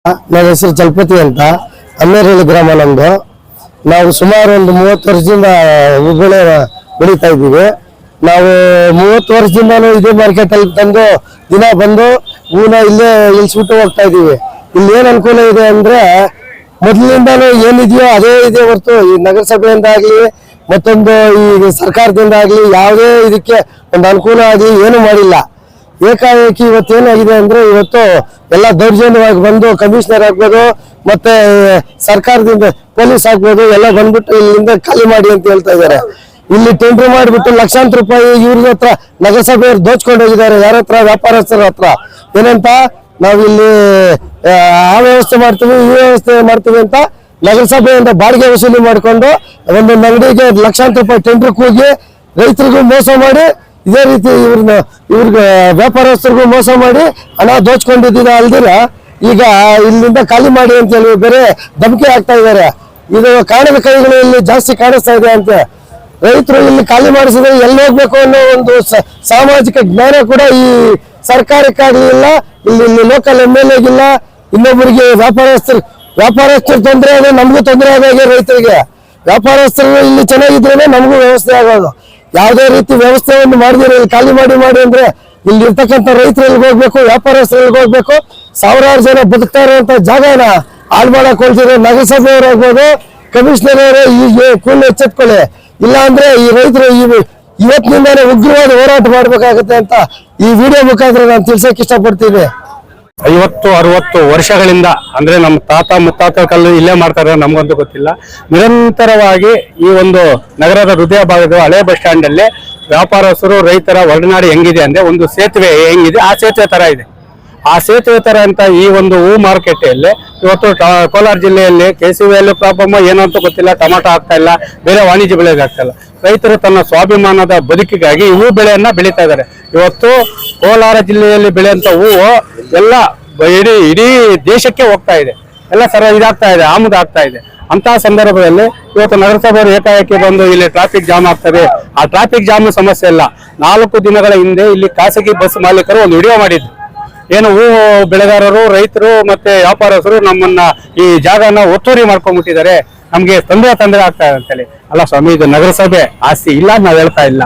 ನನ್ನ ಹೆಸರು ಚಲಪತಿ ಅಂತ ಅಮ್ಮೇರಳ್ಳಿ ಗ್ರಾಮ ನಮ್ದು. ನಾವು ಸುಮಾರು ಒಂದು 30 ವರ್ಷದಿಂದ ಹೂಬೆಳೆ ಬೆಳೀತಾ ಇದ್ದೀವಿ. ನಾವು 30 ವರ್ಷದಿಂದನೂ ಇದೇ ಮಾರ್ಕೆಟ್ ಅಲ್ಲಿ ತಂದು ದಿನ ಬಂದು ಹೂನ ಇಲ್ಲೇ ಇಳಿಸ್ಬಿಟ್ಟು ಹೋಗ್ತಾ ಇದ್ದೀವಿ. ಇಲ್ಲಿ ಏನ್ ಅನುಕೂಲ ಇದೆ ಅಂದ್ರೆ ಮೊದಲಿಂದಾನು ಏನಿದೆಯೋ ಅದೇ ಇದೆ ಹೊರತು ಈ ನಗರಸಭೆಯಿಂದ ಆಗ್ಲಿ ಮತ್ತೊಂದು ಈ ಸರ್ಕಾರದಿಂದ ಆಗ್ಲಿ ಯಾವುದೇ ಇದಕ್ಕೆ ಒಂದು ಅನುಕೂಲ ಆಗಲಿ ಏನು ಮಾಡಿಲ್ಲ. ಏಕಾಏಕಿ ಇವತ್ತೇನಾಗಿದೆ ಅಂದ್ರೆ ಇವತ್ತು ಎಲ್ಲ ದೌರ್ಜನ್ಯವಾಗಿ ಬಂದು ಕಮಿಷನರ್ ಆಗ್ಬೋದು ಮತ್ತೆ ಸರ್ಕಾರದಿಂದ ಪೊಲೀಸ್ ಆಗ್ಬೋದು ಎಲ್ಲ ಬಂದ್ಬಿಟ್ಟು ಇಲ್ಲಿಂದ ಖಾಲಿ ಮಾಡಿ ಅಂತ ಹೇಳ್ತಾ ಇದ್ದಾರೆ. ಇಲ್ಲಿ ಟೆಂಡರ್ ಮಾಡಿಬಿಟ್ಟು ಲಕ್ಷಾಂತರ ರೂಪಾಯಿ ಇವ್ರ ಹತ್ರ ನಗರಸಭೆಯವರು ದೋಚ್ಕೊಂಡು ಹೋಗಿದ್ದಾರೆ. ಯಾರ ಹತ್ರ? ವ್ಯಾಪಾರಸ್ಥರ ಹತ್ರ. ಏನಂತ ನಾವಿಲ್ಲಿ ಆ ವ್ಯವಸ್ಥೆ ಮಾಡ್ತೀವಿ ಈ ವ್ಯವಸ್ಥೆ ಮಾಡ್ತೀವಿ ಅಂತ ನಗರಸಭೆಯಿಂದ ಬಾಡಿಗೆ ವಸೂಲಿ ಮಾಡಿಕೊಂಡು ಒಂದೊಂದು ಅಂಗಡಿಗೆ ಲಕ್ಷಾಂತರ ರೂಪಾಯಿ ಟೆಂಡರ್ ಕೂಗಿ ರೈತರಿಗೂ ಮೋಸ ಮಾಡಿ ಇದೇ ರೀತಿ ಇವ್ರಿಗೆ ವ್ಯಾಪಾರಸ್ಥರಿಗೂ ಮೋಸ ಮಾಡಿ ಹಣ ದೋಚ್ಕೊಂಡಿದ್ದ ಅಲ್ದಿರ ಈಗ ಇಲ್ಲಿಂದ ಖಾಲಿ ಮಾಡಿ ಅಂತ ಹೇಳಿ ಬೇರೆ ಧಮಕಿ ಹಾಕ್ತಾ ಇದ್ದಾರೆ. ಇದು ಕಾಣದ ಕೈಗಳು ಇಲ್ಲಿ ಜಾಸ್ತಿ ಕಾಣಿಸ್ತಾ ಇದೆ ಅಂತ. ರೈತರು ಇಲ್ಲಿ ಖಾಲಿ ಮಾಡಿಸಿದ್ರೆ ಎಲ್ಲಿ ಹೋಗ್ಬೇಕು ಅನ್ನೋ ಒಂದು ಸಾಮಾಜಿಕ ಜ್ಞಾನ ಕೂಡ ಈ ಸರ್ಕಾರಕ್ಕಾಗಲಿಲ್ಲ. ಇಲ್ಲಿ ಲೋಕಲ್ MLA ಗಿಲ್ಲ. ಇನ್ನೊಬ್ಬರಿಗೆ ವ್ಯಾಪಾರಸ್ಥರು ತೊಂದರೆ ಆದ್ರೆ ನಮಗೂ ತೊಂದರೆ ಆದಾಗೆ ರೈತರಿಗೆ. ವ್ಯಾಪಾರಸ್ಥರು ಇಲ್ಲಿ ಚೆನ್ನಾಗಿದ್ರೆ ನಮಗೂ ವ್ಯವಸ್ಥೆ ಆಗೋದು. ಯಾವುದೇ ರೀತಿ ವ್ಯವಸ್ಥೆಯನ್ನು ಮಾಡಿದ್ರೆ ಇಲ್ಲಿ ಖಾಲಿ ಮಾಡಿ ಅಂದ್ರೆ ಇಲ್ಲಿ ಇರ್ತಕ್ಕಂಥ ರೈತರು ಎಲ್ಲಿಗೆ ಹೋಗ್ಬೇಕು, ವ್ಯಾಪಾರಸ್ಥರು ಎಲ್ಲಿಗೆ ಹೋಗ್ಬೇಕು? ಸಾವಿರಾರು ಜನ ಬದುಕ್ತಾ ಇರುವಂತ ಜಾಗನ ಹಾಳು ಮಾಡಕ್ ಹೊಳ್ತಿರೋ ನಗರಸಭೆಯವರು ಆಗ್ಬೋದು, ಕಮಿಷನರ್ ಅವರು ಈಗ ಕೂಡಲೇ ಎಚ್ಚೆತ್ಕೊಳ್ಳಿ. ಇಲ್ಲ ಅಂದ್ರೆ ಈ ರೈತರು ಇವತ್ತಿನಿಂದಾನೇ ಉಗ್ರವಾದ ಹೋರಾಟ ಮಾಡ್ಬೇಕಾಗತ್ತೆ ಅಂತ ಈ ವಿಡಿಯೋ ಮುಖಾಂತರ ನಾನು ತಿಳ್ಸಕ್ ಇಷ್ಟಪಡ್ತೀನಿ. 50-60 ವರ್ಷಗಳಿಂದ ಅಂದ್ರೆ ನಮ್ಮ ತಾತ ಮುತ್ತಾತ ಕಲ್ಲು ಇಲ್ಲೇ ಮಾಡ್ತಾರೆ, ನಮ್ಗಂತೂ ಗೊತ್ತಿಲ್ಲ. ನಿರಂತರವಾಗಿ ಈ ಒಂದು ನಗರದ ಹೃದಯ ಭಾಗದ ಹಳೆ ಬಸ್ ಸ್ಟ್ಯಾಂಡ್ ಅಲ್ಲಿ ವ್ಯಾಪಾರಸ್ಥರು ರೈತರ ಒಡನಾಡಿ ಹೆಂಗಿದೆ ಅಂದ್ರೆ ಒಂದು ಸೇತುವೆ ಹೆಂಗಿದೆ ಆ ಸೇತುವೆ ತರ ಇದೆ. ಆ ಸೇತುವೆ ತರ ಅಂತ ಈ ಒಂದು ಹೂ ಮಾರುಕಟ್ಟೆಯಲ್ಲಿ ಇವತ್ತು ಕೋಲಾರ ಜಿಲ್ಲೆಯಲ್ಲಿ KCVಯಲ್ಲಿ ಪ್ರಾಬ್ಲಮ್ ಏನೋ ಅಂತ ಗೊತ್ತಿಲ್ಲ. ಟೊಮಾಟೊ ಆಗ್ತಾ ಇಲ್ಲ, ಬೇರೆ ವಾಣಿಜ್ಯ ಬೆಳೆಗೆ ಆಗ್ತಾ ಇಲ್ಲ. ರೈತರು ತನ್ನ ಸ್ವಾಭಿಮಾನದ ಬದುಕಿಗಾಗಿ ಹೂ ಬೆಳೆಯನ್ನ ಬೆಳೀತಾ ಇದ್ದಾರೆ. ಇವತ್ತು ಕೋಲಾರ ಜಿಲ್ಲೆಯಲ್ಲಿ ಬೆಳೆಯುವಂತ ಹೂವು ಎಲ್ಲ ಇಡೀ ದೇಶಕ್ಕೆ ಹೋಗ್ತಾ ಇದೆ, ಎಲ್ಲ ಇದಾಗ್ತಾ ಇದೆ, ಆಮದಾಗ್ತಾ ಇದೆ. ಅಂತಹ ಸಂದರ್ಭದಲ್ಲಿ ಇವತ್ತು ನಗರಸಭೆಯವರು ಏಕಾಏಕಿ ಬಂದು ಇಲ್ಲಿ ಟ್ರಾಫಿಕ್ ಜಾಮ್ ಆಗ್ತದೆ. ಆ ಟ್ರಾಫಿಕ್ ಜಾಮ್ ಸಮಸ್ಯೆ ಇಲ್ಲ. 4 ದಿನಗಳ ಹಿಂದೆ ಇಲ್ಲಿ ಖಾಸಗಿ ಬಸ್ ಮಾಲೀಕರು ಒಂದು ವಿಡಿಯೋ ಮಾಡಿದ್ರು. ಏನು ಹೂ ಬೆಳೆಗಾರರು, ರೈತರು ಮತ್ತೆ ವ್ಯಾಪಾರಸ್ಥರು ನಮ್ಮನ್ನ ಈ ಜಾಗನ ಒತ್ತುವರಿ ಮಾಡ್ಕೊಂಡ್ಬಿಟ್ಟಿದ್ದಾರೆ, ನಮ್ಗೆ ತೊಂದರೆ ಆಗ್ತಾ ಇದೆ ಅಂತೇಳಿ. ಅಲ್ಲ ಸ್ವಾಮಿ, ಇದು ನಗರಸಭೆ ಆಸ್ತಿ ಇಲ್ಲ ನಾವು ಹೇಳ್ತಾ ಇಲ್ಲ.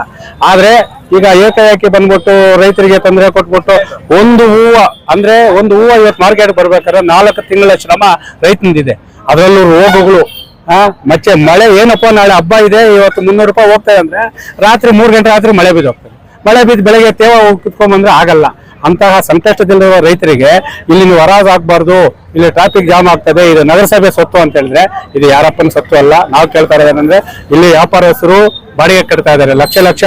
ಆದ್ರೆ ಈಗ ಏಕಾಏಕಿ ಬಂದ್ಬಿಟ್ಟು ರೈತರಿಗೆ ತೊಂದರೆ ಕೊಟ್ಬಿಟ್ಟು ಒಂದು ಹೂವು ಇವತ್ತು ಮಾರ್ಕೆಟ್ ಬರ್ಬೇಕಾದ್ರೆ 4 ತಿಂಗಳ ಶ್ರಮ ರೈತನಿದೆ. ಅದರಲ್ಲೂ ರೋಗಗಳು ಮತ್ತೆ ಮಳೆ. ಏನಪ್ಪ ನಾಳೆ ಹಬ್ಬ ಇದೆ, ಇವತ್ತು 300 ರೂಪಾಯಿ ಹೋಗ್ತದೆ ಅಂದ್ರೆ ರಾತ್ರಿ 3 ಗಂಟೆ ರಾತ್ರಿ ಮಳೆ ಬಿದ್ದು ಹೋಗ್ತದೆ. ಮಳೆ ಬಿದ್ದು ಬೆಳಗ್ಗೆ ತೇವ ಕುತ್ಕೊಂಡ್ಬಂದ್ರೆ ಆಗಲ್ಲ. ಅಂತಹ ಸಂಕಷ್ಟದಲ್ಲಿರುವ ರೈತರಿಗೆ ಇಲ್ಲಿ ನೀವು ಹರಾಜು ಹಾಕ್ಬಾರ್ದು, ಇಲ್ಲಿ ಟ್ರಾಫಿಕ್ ಜಾಮ್ ಆಗ್ತದೆ, ಇದು ನಗರಸಭೆ ಸೊತ್ತು ಅಂತ ಹೇಳಿದ್ರೆ ಇದು ಯಾರಪ್ಪನ ಸೊತ್ತು ಅಲ್ಲ. ನಾವು ಕೇಳ್ತಾ ಇರೋದೇನಂದ್ರೆ ಇಲ್ಲಿ ವ್ಯಾಪಾರಸ್ಥರು ಬಾಡಿಗೆ ಕಟ್ತಾ ಇದ್ದಾರೆ, ಲಕ್ಷ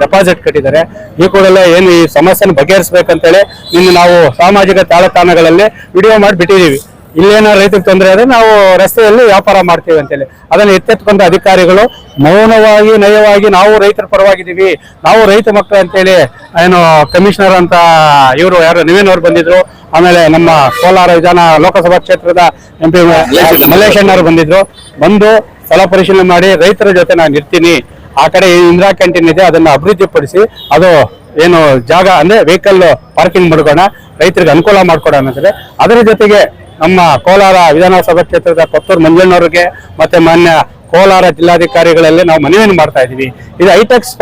ಡೆಪಾಸಿಟ್ ಕಟ್ಟಿದ್ದಾರೆ. ಈ ಕೂಡಲೇ ಏನು ಈ ಸಮಸ್ಯೆನ ಬಗೆಹರಿಸಬೇಕಂತೇಳಿ ಇನ್ನು ನಾವು ಸಾಮಾಜಿಕ ಜಾಲತಾಣಗಳಲ್ಲಿ ವಿಡಿಯೋ ಮಾಡಿ ಬಿಟ್ಟಿದ್ದೀವಿ. ಇಲ್ಲೇನೋ ರೈತರಿಗೆ ತೊಂದರೆ ಆದ್ರೆ ನಾವು ರಸ್ತೆಯಲ್ಲಿ ವ್ಯಾಪಾರ ಮಾಡ್ತೀವಿ ಅಂತೇಳಿ ಅದನ್ನು ಎತ್ತೆತ್ಕೊಂಡ ಅಧಿಕಾರಿಗಳು ಮೌನವಾಗಿ ನಯವಾಗಿ ನಾವು ರೈತರ ಪರವಾಗಿದ್ದೀವಿ, ನಾವು ರೈತ ಮಕ್ಕಳು ಅಂತೇಳಿ ಏನು ಕಮಿಷನರ್ ಅಂತ ಇವರು ಯಾರು ನಿವೇನ್ ಅವರು ಬಂದಿದ್ರು. ಆಮೇಲೆ ನಮ್ಮ ಕೋಲಾರ ವಿಧಾನ ಲೋಕಸಭಾ ಕ್ಷೇತ್ರದ MP ಮಲ್ಲೇಶ್ ಅಣ್ಣವರು ಬಂದು ಸ್ಥಳ ಪರಿಶೀಲನೆ ಮಾಡಿ ರೈತರ ಜೊತೆ ನಾನು ಇರ್ತೀನಿ, ಆ ಕಡೆ ಇಂದಿರಾ ಕ್ಯಾಂಟೀನ್ ಇದೆ ಅದನ್ನು ಅಭಿವೃದ್ಧಿಪಡಿಸಿ ಅದು ಏನು ಜಾಗ ಅಂದ್ರೆ ವೆಹಿಕಲ್ ಪಾರ್ಕಿಂಗ್ ಮಾಡ್ಕೋಣ, ರೈತರಿಗೆ ಅನುಕೂಲ ಮಾಡ್ಕೊಡೋಣ ಅಂತಾರೆ. ಅದರ ಜೊತೆಗೆ ನಮ್ಮ ಕೋಲಾರ ವಿಧಾನಸಭಾ ಕ್ಷೇತ್ರದ ಕೊತ್ತೂರು ಮಂಜಣ್ಣವ್ರಿಗೆ ಮತ್ತೆ ಮಾನ್ಯ ಕೋಲಾರ ಜಿಲ್ಲಾಧಿಕಾರಿಗಳಲ್ಲಿ ನಾವು ಮನವಿಯನ್ನು ಮಾಡ್ತಾ ಇದೀವಿ. ಇದು ಹೈಟೆಕ್ಸ್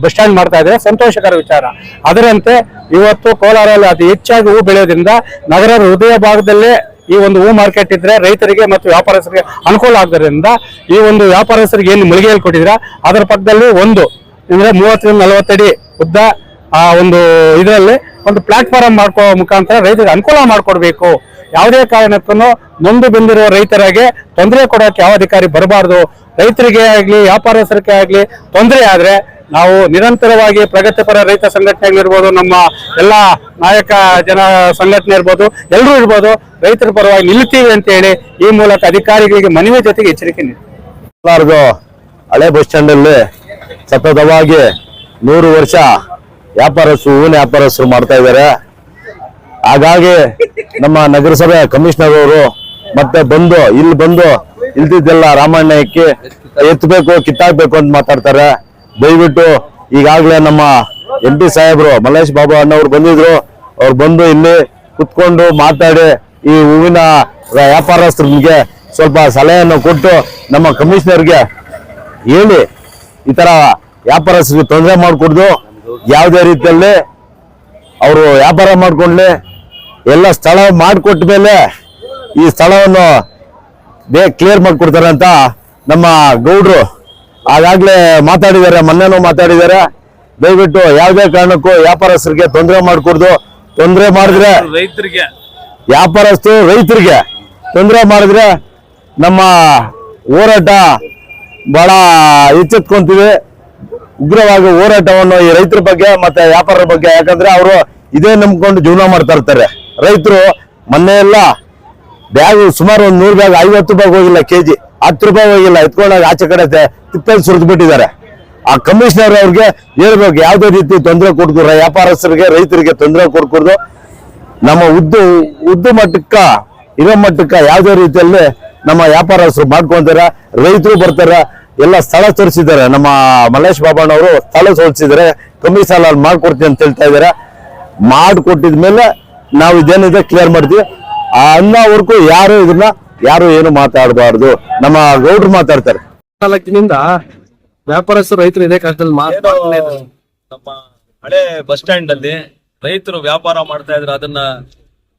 ಬಸ್ ಸ್ಟ್ಯಾಂಡ್ ಮಾಡ್ತಾ ಇದ್ರೆ ಸಂತೋಷಕರ ವಿಚಾರ. ಅದರಂತೆ ಇವತ್ತು ಕೋಲಾರಲ್ಲಿ ಅತಿ ಹೆಚ್ಚಾಗಿ ಹೂ ಬೆಳೆಯೋದ್ರಿಂದ ನಗರದ ಹೃದಯ ಭಾಗದಲ್ಲೇ ಈ ಒಂದು ಹೂ ಮಾರ್ಕೆಟ್ ಇದ್ರೆ ರೈತರಿಗೆ ಮತ್ತು ವ್ಯಾಪಾರಸ್ಥರಿಗೆ ಅನುಕೂಲ ಆಗೋದ್ರಿಂದ ಈ ಒಂದು ವ್ಯಾಪಾರಸ್ಥರಿಗೆ ಏನು ಮಳಿಗೆಯಲ್ಲಿ ಕೊಟ್ಟಿದ್ರ ಅದರ ಪಕ್ಕದಲ್ಲಿ ಒಂದು ಅಂದ್ರೆ 30-40 ಅಡಿ ಉದ್ದ ಆ ಒಂದು ಇದರಲ್ಲಿ ಒಂದು ಪ್ಲಾಟ್ಫಾರ್ಮ್ ಮಾಡ್ಕೋ ಮುಖಾಂತರ ರೈತರಿಗೆ ಅನುಕೂಲ ಮಾಡ್ಕೊಡ್ಬೇಕು. ಯಾವುದೇ ಕಾರಣಕ್ಕೂ ನೊಂದು ಬಂದಿರುವ ರೈತರಿಗೆ ತೊಂದರೆ ಕೊಡೋಕೆ ಯಾವ ಅಧಿಕಾರಿ ಬರಬಾರ್ದು. ರೈತರಿಗೆ ಆಗ್ಲಿ ವ್ಯಾಪಾರಸ್ಥರಿಗೆ ಆಗ್ಲಿ ತೊಂದರೆ ಆದ್ರೆ ನಾವು ನಿರಂತರವಾಗಿ ಪ್ರಗತಿಪರ ರೈತ ಸಂಘಟನೆ ಇರ್ಬೋದು, ನಮ್ಮ ಎಲ್ಲ ನಾಯಕ ಜನ ಸಂಘಟನೆ ಇರ್ಬೋದು, ಎಲ್ಲರೂ ಇರ್ಬೋದು, ರೈತರ ಪರವಾಗಿ ನಿಲ್ತೀವಿ ಅಂತ ಹೇಳಿ ಈ ಮೂಲಕ ಅಧಿಕಾರಿಗಳಿಗೆ ಮನವಿ ಜೊತೆಗೆ ಎಚ್ಚರಿಕೆ ನೀಡಿ. ಹಳೆ ಬಸ್ ಸ್ಟ್ಯಾಂಡ್ ಅಲ್ಲಿ ಸತತವಾಗಿ 100 ವರ್ಷ ಹೂವಿನ ವ್ಯಾಪಾರಸ್ಥರು ಮಾಡ್ತಾ ಇದ್ದಾರೆ. ಹಾಗಾಗಿ ನಮ್ಮ ನಗರಸಭೆ ಕಮಿಷನರ್ ಅವರು ಮತ್ತೆ ಇಲ್ಲಿ ಬಂದು ಇಲ್ದಿದ್ದೆಲ್ಲ ರಾಮಣ್ಣಕ್ಕೆ ಎತ್ತಬೇಕು ಕಿತ್ತಾಕ್ಬೇಕು ಅಂತ ಮಾತಾಡ್ತಾರೆ. ದಯವಿಟ್ಟು ಈಗಾಗಲೇ ನಮ್ಮ MP ಸಾಹೇಬ್ರು ಮಲ್ಲೇಶ್ ಬಾಬು ಅಣ್ಣವ್ರು ಬಂದಿದ್ರು. ಅವ್ರು ಬಂದು ಇಲ್ಲಿ ಕುತ್ಕೊಂಡು ಮಾತಾಡಿ ಈ ಹೂವಿನ ವ್ಯಾಪಾರಸ್ಥರಿಗೆ ಸ್ವಲ್ಪ ಸಲಹೆಯನ್ನು ಕೊಟ್ಟು ನಮ್ಮ ಕಮಿಷನರ್ಗೆ ಹೇಳಿ ಈ ತರ ವ್ಯಾಪಾರಸ್ಥರಿಗೆ ತೊಂದರೆ ಮಾಡಿಕೊಡ್ದು ಯಾವುದೇ ರೀತಿಯಲ್ಲಿ ಅವರು ವ್ಯಾಪಾರ ಮಾಡ್ಕೊಂಡ್ಲಿ ಎಲ್ಲ ಸ್ಥಳ ಮಾಡಿಕೊಟ್ಟ ಮೇಲೆ ಈ ಸ್ಥಳವನ್ನು ಕ್ಲಿಯರ್ ಮಾಡಿಕೊಡ್ತಾರೆ ಅಂತ ನಮ್ಮ ಗೌಡ್ರು ಆಗಾಗ್ಲೇ ಮಾತಾಡಿದ್ದಾರೆ, ಮೊನ್ನೆನೂ ಮಾತಾಡಿದ್ದಾರೆ. ದಯವಿಟ್ಟು ಯಾವುದೇ ಕಾರಣಕ್ಕೂ ವ್ಯಾಪಾರಸ್ಥರಿಗೆ ತೊಂದರೆ ಮಾಡಿಕೊಡ್ದು, ತೊಂದರೆ ಮಾಡಿದ್ರೆ ರೈತರಿಗೆ ವ್ಯಾಪಾರಸ್ಥರು ರೈತರಿಗೆ ತೊಂದರೆ ಮಾಡಿದ್ರೆ ನಮ್ಮ ಹೋರಾಟ ಬಹಳ ಎಚ್ಚೆತ್ಕೊಂತೀವಿ. ಉಗ್ರವಾಗಿ ಹೋರಾಟವನ್ನು ಈ ರೈತರ ಬಗ್ಗೆ ಮತ್ತೆ ವ್ಯಾಪಾರರ ಬಗ್ಗೆ, ಯಾಕಂದ್ರೆ ಅವರು ಇದೇ ನಂಬ್ಕೊಂಡು ಜೀವನ ಮಾಡ್ತಾ ಇರ್ತಾರೆ. ರೈತರು ಮೊನ್ನೆ ಎಲ್ಲ ಬ್ಯಾಗ್ ಸುಮಾರು ಒಂದು 100 ಬ್ಯಾಗ್ 50 ರೂಪಾಯಿ ಹೋಗಿಲ್ಲ, ಕೆಜಿ 10 ರೂಪಾಯಿ ಹೋಗಿಲ್ಲ, ಎತ್ಕೊಂಡಾಗ ಆಚೆ ಕಡೆ ತಿಪ್ಪಲ್ಲಿ ಸುರಿದು ಬಿಟ್ಟಿದ್ದಾರೆ. ಆ ಕಮಿಷನರ್ ಅವ್ರಿಗೆ ಹೇಳ್ಬೇಕು, ಯಾವುದೇ ರೀತಿ ತೊಂದರೆ ಕೊಡ್ದು ವ್ಯಾಪಾರಸ್ಥರಿಗೆ ರೈತರಿಗೆ ತೊಂದರೆ ಕೊಡ್ಕೊಡ್ದು ನಮ್ಮ ಉದ್ದು ಮಟ್ಟಕ್ಕ ಇರೋ ಮಟ್ಟಕ್ಕ ಯಾವುದೇ ರೀತಿಯಲ್ಲಿ ನಮ್ಮ ವ್ಯಾಪಾರಸ್ಥರು ಮಾಡ್ಕೊಂತಾರೆ, ರೈತರು ಬರ್ತಾರೆ. ಎಲ್ಲ ಸ್ಥಳ ತೋರಿಸಿದ್ದಾರೆ, ನಮ್ಮ ಮಲ್ಲೇಶ್ ಬಾಬಣ್ಣವರು ಸ್ಥಳ ತೋರಿಸಿದ್ದಾರೆ. ಕಮಿಷನ್ ಅಲ್ಲಿ ಮಾಡ್ಕೊಡ್ತೀನಿ ಅಂತ ಹೇಳ್ತಾ ಇದಾರೆ. ಮಾಡಿಕೊಟ್ಟಿದ್ಮೇಲೆ ನಾವು ಇದೇನಿದೆ ಕ್ಲಿಯರ್ ಮಾಡ್ತೀವಿ. ಅನ್ನೋವರೆಗೂ ಯಾರು ಏನು ಮಾತಾಡಬಾರ್ದು. ನಮ್ಮ ಗೌಡ್ರು ಮಾತಾಡ್ತಾರೆ. 4 ದಿನದಿಂದ ವ್ಯಾಪಾರಸ್ಥರು ರೈತರು ಇದೇ ಕಷ್ಟದಲ್ಲಿ ನಮ್ಮ ಹಳೆ ಬಸ್ ಸ್ಟ್ಯಾಂಡ್ ಅಲ್ಲಿ ರೈತರು ವ್ಯಾಪಾರ ಮಾಡ್ತಾ ಇದ್ರು, ಅದನ್ನ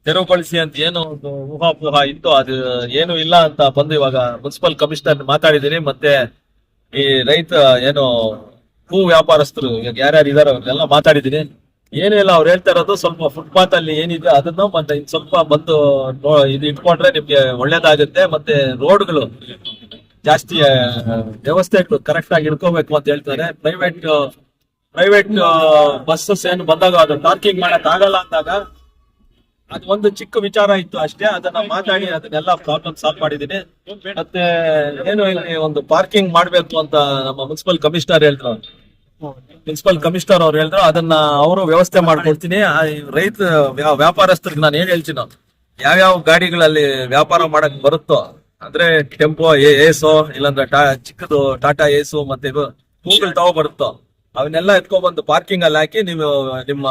ತೆರವುಗೊಳಿಸಿ ಅಂತ ಏನು ಒಂದು ಊಹಾಪೋಹ ಇತ್ತು, ಅದು ಏನು ಇಲ್ಲ ಅಂತ ಬಂದು ಇವಾಗ ಮುನ್ಸಿಪಲ್ ಕಮಿಷನರ್ ಮಾತಾಡಿದೀನಿ. ಮತ್ತೆ ಈ ರೈತ ಏನು ಹೂ ವ್ಯಾಪಾರಸ್ಥರು ಯಾರ್ಯಾರು ಇದಾರೆ ಅವ್ರನ್ನೆಲ್ಲ ಮಾತಾಡಿದೀನಿ. ಏನೂ ಇಲ್ಲ, ಅವ್ರು ಹೇಳ್ತಾ ಇರೋದು ಸ್ವಲ್ಪ ಫುಟ್ಪಾತ್ ಅಲ್ಲಿ ಏನಿದೆ ಅದನ್ನು ಮತ್ತೆ ಇನ್ ಸ್ವಲ್ಪ ಬಂದು ಇದು ಇಟ್ಕೊಂಡ್ರೆ ನಿಮ್ಗೆ ಒಳ್ಳೇದಾಗುತ್ತೆ. ಮತ್ತೆ ರೋಡ್ಗಳು ಜಾಸ್ತಿ ವ್ಯವಸ್ಥೆಗಳು ಕರೆಕ್ಟ್ ಆಗಿ ಇಟ್ಕೋಬೇಕು ಅಂತ ಹೇಳ್ತಾರೆ. ಪ್ರೈವೇಟ್ ಬಸ್ಸಸ್ ಏನು ಬಂದಾಗ ಅದು ಪಾರ್ಕಿಂಗ್ ಮಾಡಕ್ ಆಗಲ್ಲ ಅಂದಾಗ ಅದು ಒಂದು ಚಿಕ್ಕ ವಿಚಾರ ಇತ್ತು ಅಷ್ಟೇ. ಅದನ್ನ ಮಾತಾಡಿ ಅದನ್ನೆಲ್ಲ ಪ್ರಾಬ್ಲಮ್ ಸಾಲ್ವ್ ಮಾಡಿದೀನಿ. ಮತ್ತೆ ಏನು ಇಲ್ಲಿ ಒಂದು ಪಾರ್ಕಿಂಗ್ ಮಾಡ್ಬೇಕು ಅಂತ ನಮ್ಮ ಮುನ್ಸಿಪಲ್ ಕಮಿಷನರ್ ಅವ್ರು ಹೇಳಿದ್ರು, ಅದನ್ನ ಅವರು ವ್ಯವಸ್ಥೆ ಮಾಡ್ಕೊಡ್ತೀನಿ. ರೈತ ವ್ಯಾಪಾರಸ್ಥರಿಗೆ ನಾನು ಏನ್ ಹೇಳ್ತೀನಿ, ಯಾವ್ಯಾವ ಗಾಡಿಗಳಲ್ಲಿ ವ್ಯಾಪಾರ ಮಾಡಕ್ ಬರುತ್ತೋ, ಅಂದ್ರೆ ಟೆಂಪೋ ಏಸೋ ಇಲ್ಲಾಂದ್ರೆ ಚಿಕ್ಕದು ಟಾಟಾ ಏಸು ಮತ್ತೆ ಹೂಗಳು ಬರುತ್ತೋ ಅವನ್ನೆಲ್ಲ ಎತ್ಕೊಂಡ್ಬಂದು ಪಾರ್ಕಿಂಗ್ ಅಲ್ಲಿ ಹಾಕಿ ನೀವು ನಿಮ್ಮ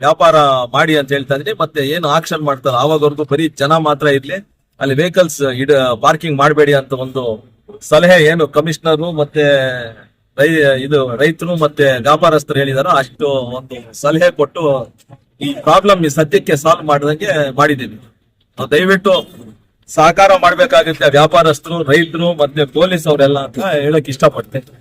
ವ್ಯಾಪಾರ ಮಾಡಿ ಅಂತ ಹೇಳ್ತಾ ಇದೀನಿ. ಮತ್ತೆ ಏನು ಆಕ್ಷನ್ ಮಾಡ್ತಾರ ಆವಾಗವರೆಗೂ ಬರೀ ಜನ ಮಾತ್ರ ಇರ್ಲಿ, ಅಲ್ಲಿ ವೆಹಿಕಲ್ಸ್ ಪಾರ್ಕಿಂಗ್ ಮಾಡಬೇಡಿ ಅಂತ ಒಂದು ಸಲಹೆ ಏನು ಕಮಿಷನರು ಮತ್ತೆ ರೈತರು ಮತ್ತೆ ವ್ಯಾಪಾರಸ್ಥರು ಹೇಳಿದಾರೋ ಅಷ್ಟು ಒಂದು ಸಲಹೆ ಕೊಟ್ಟು ಈ ಪ್ರಾಬ್ಲಮ್ ಈ ಸದ್ಯಕ್ಕೆ ಸಾಲ್ವ್ ಮಾಡ್ದಂಗೆ ಮಾಡಿದೀನಿ. ದಯವಿಟ್ಟು ಸಹಕಾರ ಮಾಡ್ಬೇಕಾಗುತ್ತೆ ವ್ಯಾಪಾರಸ್ಥರು, ರೈತರು ಮತ್ತೆ ಪೊಲೀಸ್ ಅವರೆಲ್ಲ ಅಂತ ಹೇಳಕ್ ಇಷ್ಟಪಡ್ತೇನೆ.